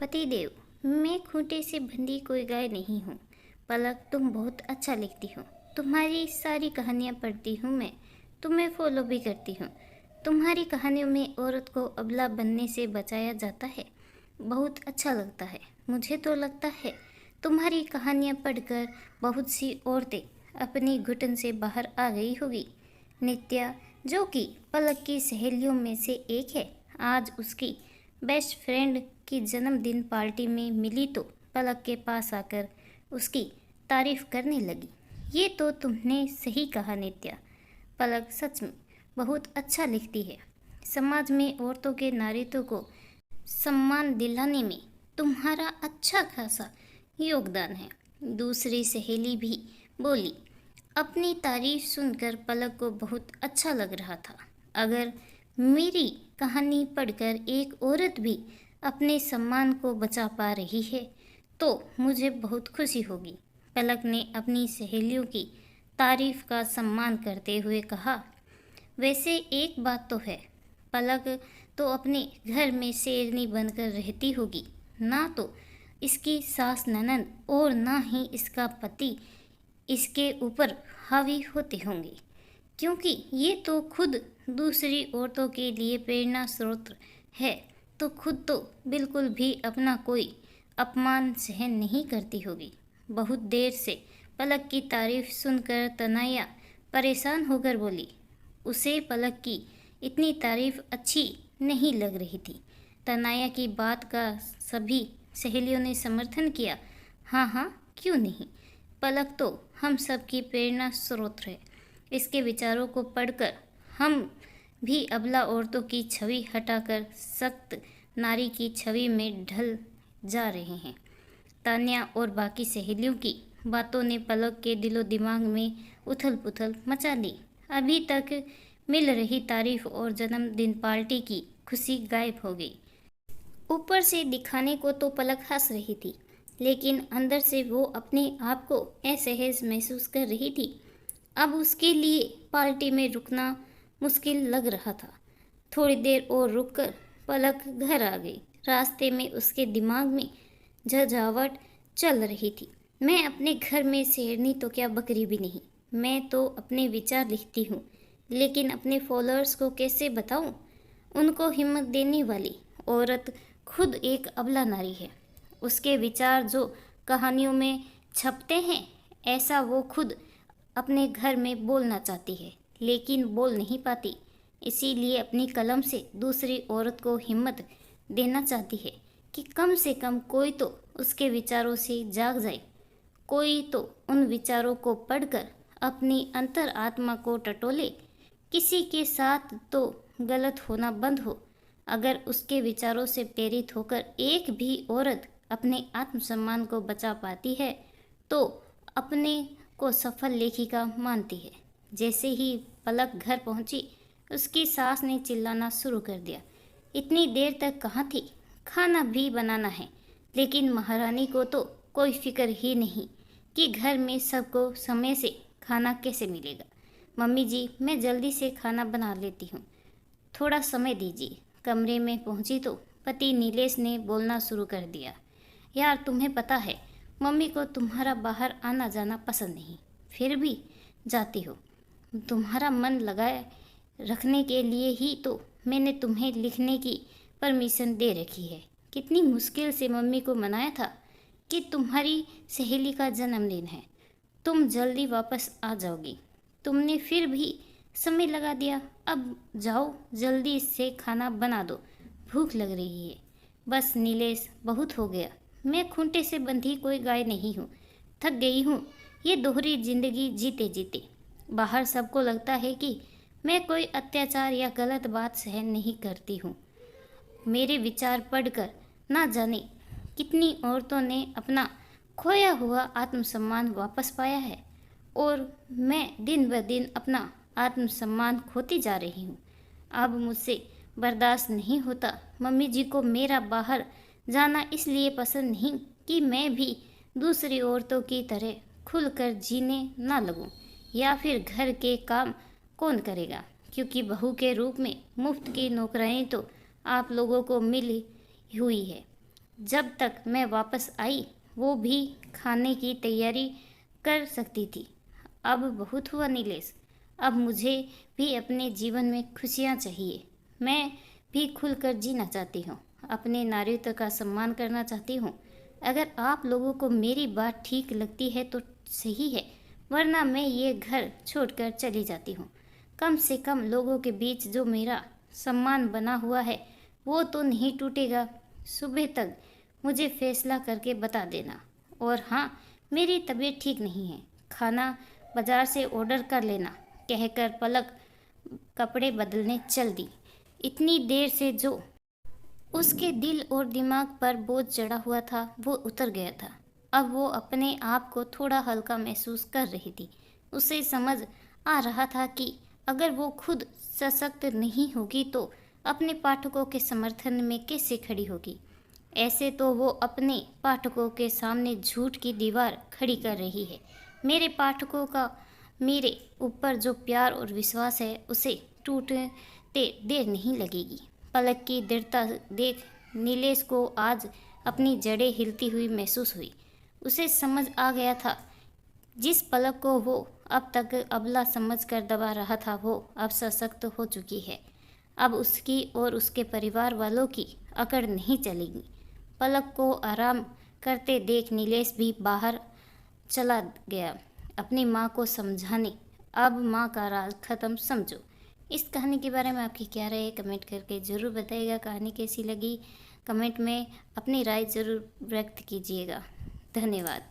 पतिदेव, मैं खूंटे से बंधी कोई गाय नहीं हूँ। पलक, तुम बहुत अच्छा लिखती हो। तुम्हारी सारी कहानियाँ पढ़ती हूँ मैं, तुम्हें फॉलो भी करती हूँ। तुम्हारी कहानियों में औरत को अबला बनने से बचाया जाता है। बहुत अच्छा लगता है। मुझे तो लगता है तुम्हारी कहानियाँ पढ़कर बहुत सी औरतें अपनी घुटन से बाहर आ गई होगी। नित्या, जो कि पलक की सहेलियों में से एक है, आज उसकी बेस्ट फ्रेंड की जन्मदिन पार्टी में मिली तो पलक के पास आकर उसकी तारीफ करने लगी। ये तो तुमने सही कहा नित्या। पलक सच में बहुत अच्छा लिखती है। समाज में औरतों के नारीत्व को सम्मान दिलाने में तुम्हारा अच्छा खासा योगदान है। दूसरी सहेली भी बोली। अपनी तारीफ सुनकर पलक को बहुत अच्छा लग रहा था। अगर मेरी कहानी पढ़कर एक औरत भी अपने सम्मान को बचा पा रही है तो मुझे बहुत खुशी होगी। पलक ने अपनी सहेलियों की तारीफ का सम्मान करते हुए कहा। वैसे एक बात तो है, पलक तो अपने घर में शेरनी बनकर रहती होगी। ना तो इसकी सास ननद और ना ही इसका पति इसके ऊपर हावी होते होंगे, क्योंकि ये तो खुद दूसरी औरतों के लिए प्रेरणा स्रोत है, तो खुद तो बिल्कुल भी अपना कोई अपमान सहन नहीं करती होगी। बहुत देर से पलक की तारीफ सुनकर तनया परेशान होकर बोली। उसे पलक की इतनी तारीफ अच्छी नहीं लग रही थी। तनया की बात का सभी सहेलियों ने समर्थन किया। हाँ हाँ, क्यों नहीं, पलक तो हम सब की प्रेरणा स्रोत है। इसके विचारों को पढ़कर हम भी अबला औरतों की छवि हटाकर सख्त नारी की छवि में ढल जा रहे हैं। तान्या और बाकी सहेलियों की बातों ने पलक के दिलो दिमाग में उथल पुथल मचा दी। अभी तक मिल रही तारीफ और जन्मदिन पार्टी की खुशी गायब हो गई। ऊपर से दिखाने को तो पलक हंस रही थी, लेकिन अंदर से वो अपने आप को असहज महसूस कर रही थी। अब उसके लिए पार्टी में रुकना मुश्किल लग रहा था। थोड़ी देर और रुककर पलक घर आ गई। रास्ते में उसके दिमाग में झंझावाट चल रही थी। मैं अपने घर में शेरनी तो क्या बकरी भी नहीं। मैं तो अपने विचार लिखती हूँ, लेकिन अपने फॉलोअर्स को कैसे बताऊँ? उनको हिम्मत देने वाली औरत खुद एक अबला नारी है। उसके विचार जो कहानियों में छपते हैं, ऐसा वो खुद अपने घर में बोलना चाहती है, लेकिन बोल नहीं पाती। इसीलिए अपनी कलम से दूसरी औरत को हिम्मत देना चाहती है कि कम से कम कोई तो उसके विचारों से जाग जाए, कोई तो उन विचारों को पढ़कर अपनी अंतर आत्मा को टटोले। किसी के साथ तो गलत होना बंद हो। अगर उसके विचारों से प्रेरित होकर एक भी औरत अपने आत्मसम्मान को बचा पाती है तो अपने को सफल लेखिका मानती है। जैसे ही पलक घर पहुंची, उसकी सास ने चिल्लाना शुरू कर दिया। इतनी देर तक कहाँ थी? खाना भी बनाना है, लेकिन महारानी को तो कोई फिक्र ही नहीं कि घर में सबको समय से खाना कैसे मिलेगा। मम्मी जी, मैं जल्दी से खाना बना लेती हूँ, थोड़ा समय दीजिए। कमरे में पहुंची तो पति नीलेश ने बोलना शुरू कर दिया। यार, तुम्हें पता है मम्मी को तुम्हारा बाहर आना जाना पसंद नहीं, फिर भी जाती हो। तुम्हारा मन लगाए रखने के लिए ही तो मैंने तुम्हें लिखने की परमिशन दे रखी है। कितनी मुश्किल से मम्मी को मनाया था कि तुम्हारी सहेली का जन्मदिन है, तुम जल्दी वापस आ जाओगी। तुमने फिर भी समय लगा दिया। अब जाओ, जल्दी से खाना बना दो, भूख लग रही है। बस नीलेश, बहुत हो गया। मैं खूंटे से बंधी कोई गाय नहीं हूँ। थक गई हूँ ये दोहरी जिंदगी जीते जीते। बाहर सबको लगता है कि मैं कोई अत्याचार या गलत बात सहन नहीं करती हूँ। मेरे विचार पढ़कर ना जाने कितनी औरतों ने अपना खोया हुआ आत्मसम्मान वापस पाया है, और मैं दिन ब दिन अपना आत्मसम्मान खोती जा रही हूँ। अब मुझसे बर्दाश्त नहीं होता। मम्मी जी को मेरा बाहर जाना इसलिए पसंद नहीं कि मैं भी दूसरी औरतों की तरह खुलकर जीने ना लगूं, या फिर घर के काम कौन करेगा, क्योंकि बहू के रूप में मुफ्त की नौकरानी तो आप लोगों को मिली हुई है। जब तक मैं वापस आई वो भी खाने की तैयारी कर सकती थी। अब बहुत हुआ नीलेश, अब मुझे भी अपने जीवन में खुशियाँ चाहिए। मैं भी खुलकर जीना चाहती हूँ, अपने नारित्व का सम्मान करना चाहती हूँ। अगर आप लोगों को मेरी बात ठीक लगती है तो सही है, वरना मैं ये घर छोड़कर चली जाती हूँ। कम से कम लोगों के बीच जो मेरा सम्मान बना हुआ है वो तो नहीं टूटेगा। सुबह तक मुझे फैसला करके बता देना। और हाँ, मेरी तबीयत ठीक नहीं है, खाना बाजार से ऑर्डर कर लेना, कहकर पलक कपड़े बदलने चल दी। इतनी देर से जो उसके दिल और दिमाग पर बोझ चढ़ा हुआ था वो उतर गया था। अब वो अपने आप को थोड़ा हल्का महसूस कर रही थी। उसे समझ आ रहा था कि अगर वो खुद सशक्त नहीं होगी तो अपने पाठकों के समर्थन में कैसे खड़ी होगी। ऐसे तो वो अपने पाठकों के सामने झूठ की दीवार खड़ी कर रही है। मेरे पाठकों का मेरे ऊपर जो प्यार और विश्वास है उसे टूटते देर नहीं लगेगी। पलक की दृढ़ता देख नीलेश को आज अपनी जड़ें हिलती हुई महसूस हुई। उसे समझ आ गया था जिस पलक को वो अब तक अबला समझकर दबा रहा था वो अब सशक्त हो चुकी है। अब उसकी और उसके परिवार वालों की अकड़ नहीं चलेगी। पलक को आराम करते देख नीलेश भी बाहर चला गया अपनी माँ को समझाने। अब माँ का राज खत्म समझो। इस कहानी के बारे में आपकी क्या राय है कमेंट करके ज़रूर बताइएगा। कहानी कैसी लगी कमेंट में अपनी राय ज़रूर व्यक्त कीजिएगा। धन्यवाद।